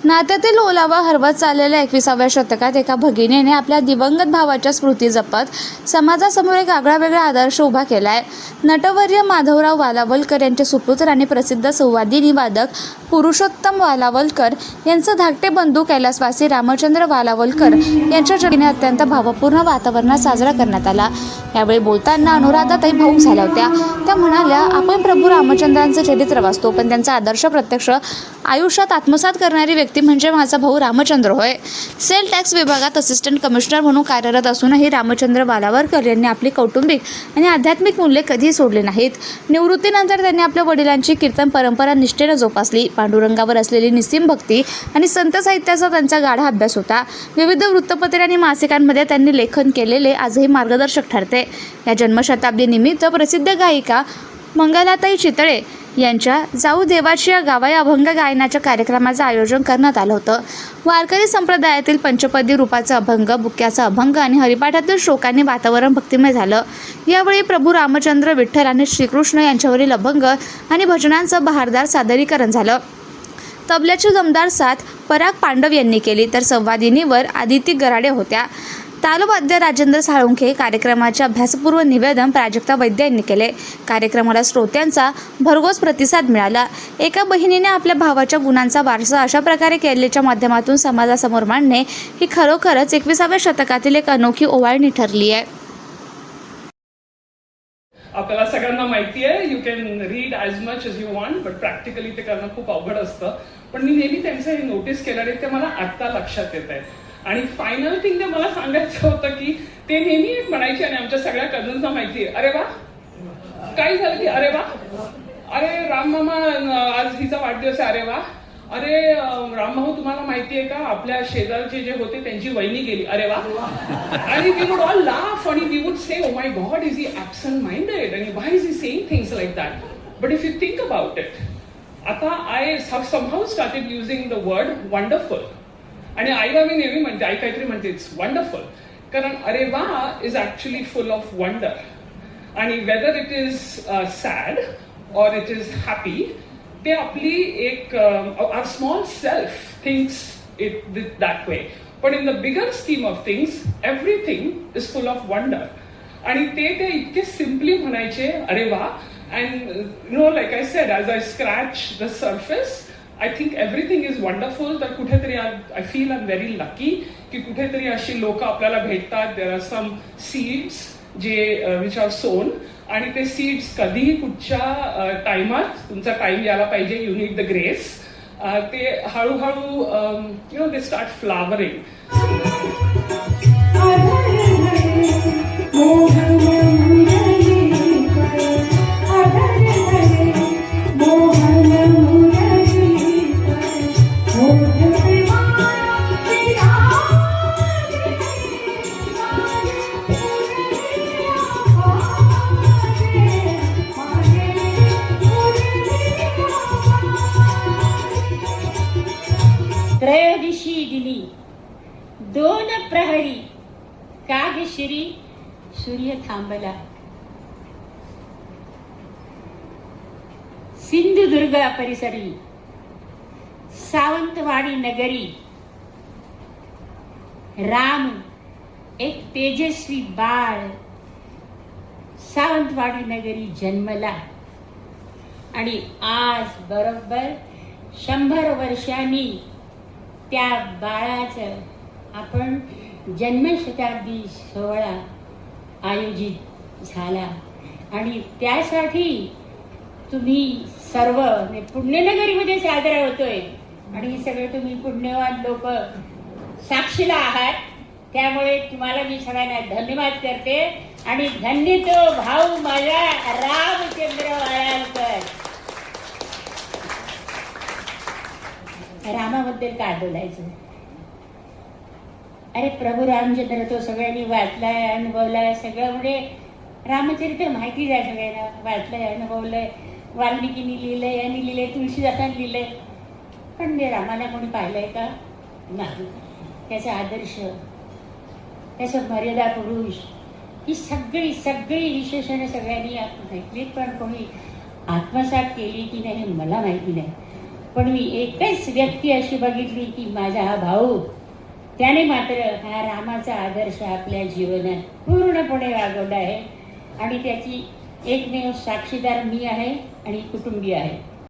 नात्यातील ओलावा हरवत चाललेल्या 21व्या शतकात एका भगिनीने आपल्या दिवंगत भावाच्या स्मृती जपत समाजासमोर एक आगळावेगळा आदर्श उभा केला आहे. नटवर्य माधवराव वालावलकर यांचे सुपुत्र आणि प्रसिद्ध संवादिनी वादक पुरुषोत्तम वालावलकर यांचा धाकटे बंधू कैलासवासी रामचंद्र वालावलकर यांच्या जन्मदिनी अत्यंत भावपूर्ण वातावरणात साजरा करण्यात आला. यावेळी बोलताना अनुराधाताई भाऊक झाल्या होत्या. त्या म्हणाल्या, आपण प्रभू रामचंद्रांचं चरित्र वाचतो, पण त्यांचा आदर्श प्रत्यक्ष आयुष्यात आत्मसात करणारी व्यक्ती म्हणजे माझा भाऊ रामचंद्र होय. सेल टॅक्स विभागात असिस्टंट कमिशनर म्हणून कार्यरत असूनही रामचंद्र वालावलकर यांनी आपली कौटुंबिक आणि आध्यात्मिक मूल्ये कधीही सोडली नाहीत. निवृत्तीनंतर त्यांनी आपल्या वडिलांची कीर्तन परंपरा निष्ठेने जोपासली. पांडुरंगावर असलेली निस्सीम भक्ती आणि संत साहित्याचा त्यांचा गाढा अभ्यास होता. विविध वृत्तपत्रे आणि मासिकांमध्ये त्यांनी लेखन केलेले आजही मार्गदर्शक ठरते. या जन्मशताब्दी निमित्त प्रसिद्ध गायिका मंगलाताई चितळे यांच्या जाऊ देवाची या गावा या अभंग गायनाच्या कार्यक्रमाचं आयोजन करण्यात आलं होतं. वारकरी संप्रदायातील पंचपदी रूपाचा अभंग, बुक्याचा अभंग आणि हरिपाठातील श्लोकांनी वातावरण भक्तिमय झालं. यावेळी प्रभू रामचंद्र, विठ्ठल आणि श्रीकृष्ण यांच्यावरील अभंग आणि भजनांचं बहारदार सादरीकरण झालं. तबल्याची दमदार साथ पराग पांडव यांनी केली, तर संवादिनीवर आदिती गराडे होत्या. तालवाद्य राजेंद्र साळुंखे. कार्यक्रमाचे अभ्यासपूर्व निवेदन प्राजक्ता वैद्य यांनी केले. कार्यक्रमाला श्रोत्यांचा भरघोस प्रतिसाद मिळाला. एका बहिणीने आपल्या भावाच्या गुणांचा वारसा अशा प्रकारे केलेच्या माध्यमातून समाजासमोर मांडणे ही खरोखरच 21व्या शतकातील एक अनोखी ओवाळणी ठरली आहे. आपल्याला सगळ्यांना माहिती आहे, you can read as much as you want, but practically ते करणं खूप अवघड असतं. पण मी नेहमी त्यांचं हे नोटीस केलं आणि ते मला आत्ता लक्षात येत आहे. आणि फायनल थिंग ते मला सांगायचं होतं की ते नेहमी एक म्हणायचे आणि आमच्या सगळ्या कझन्सना माहिती आहे, अरे वा काय झालं की अरे वा, अरे राम मामा आज हिचा वाढदिवस आहे, अरे वा, अरे राम भाऊ तुम्हाला माहिती आहे का आपल्या शेजारचे जे होते त्यांची वहिनी गेली, अरे वा. आणि वी वुड ऑल लाफ आणि we would say, oh my God, is he absent minded आणि why is he saying things like that. But if you think about it, आता I somehow started using the word wonderful. आणि आईला मी नेहमी म्हणते, आई काहीतरी म्हणते it's wonderful, कारण अरे वा is actually full of wonder. आणि वेदर इट इज सॅड और इट इज हॅपी, ते आपली एक our small self thinks it that way, पण in the bigger scheme of things everything is full of wonder. आणि ते इतके सिम्पली म्हणायचे, अरे वा. And you know, like I said, as I scratch the surface, I think everything is wonderful. तर कुठेतरी I feel I am very lucky की कुठेतरी अशी लोक आपल्याला भेटतात. देर आर सम सीड्स जे विच आर सोन, आणि ते सीड्स कधीही कुठच्या टाइमात, तुमचा टाइम यायला पाहिजे, यू नीड द ग्रेस, ते हळूहळू you know they start flowering. त्रयोदशी दिनी 2 प्रहरी कागशिरी सूर्य थांबला. सिंधुदुर्ग परिसरी सावंतवाडी नगरी राम एक तेजस्वी बाळ सावंतवाडी नगरी जन्मला. आणि आज बरोबर 100 वर्षांनी त्या बाळाचं आपण जन्मशताब्दी सोहळा आयोजित झाला. आणि त्यासाठी तुम्ही सर्व पुण्यनगरीमध्ये साजरा होतोय आणि हे सगळे तुम्ही पुण्यवान लोक साक्षीला आहात. त्यामुळे तुम्हाला मी सगळ्यांना धन्यवाद करते. आणि धन्य तो भाऊ माझा रामचंद्र वालावलकर. रामाबद्दल काय बोलायचं, अरे प्रभू रामचंद्र तो सगळ्यांनी वाचलाय, अनुभवलाय सगळं. म्हणजे रामचरित्र माहितीच आहे सगळ्यांना, वाचलंय, अनुभवलंय. वाल्मिकीनी लिहिलंय, यांनी लिहिलंय, तुळशीदासांनी लिहिलंय. पण ते रामाला कोणी पाहिलंय का? नाही. त्याचा आदर्श, त्याचा मर्यादा पुरुष, ही सगळी सगळी विशेषणं सगळ्यांनी ऐकलीत, पण कोणी आत्मसात केली की नाही मला माहिती नाही. पण मी एकच व्यक्ती अशी बघितली की माझा हा भाऊ, त्याने मात्र हा रामाचा आदर्श आपल्या जीवनात पूर्णपणे वागवला आहे आणि त्याची एकमेव साक्षीदार मी आहे आणि कुटुंबीय आहे.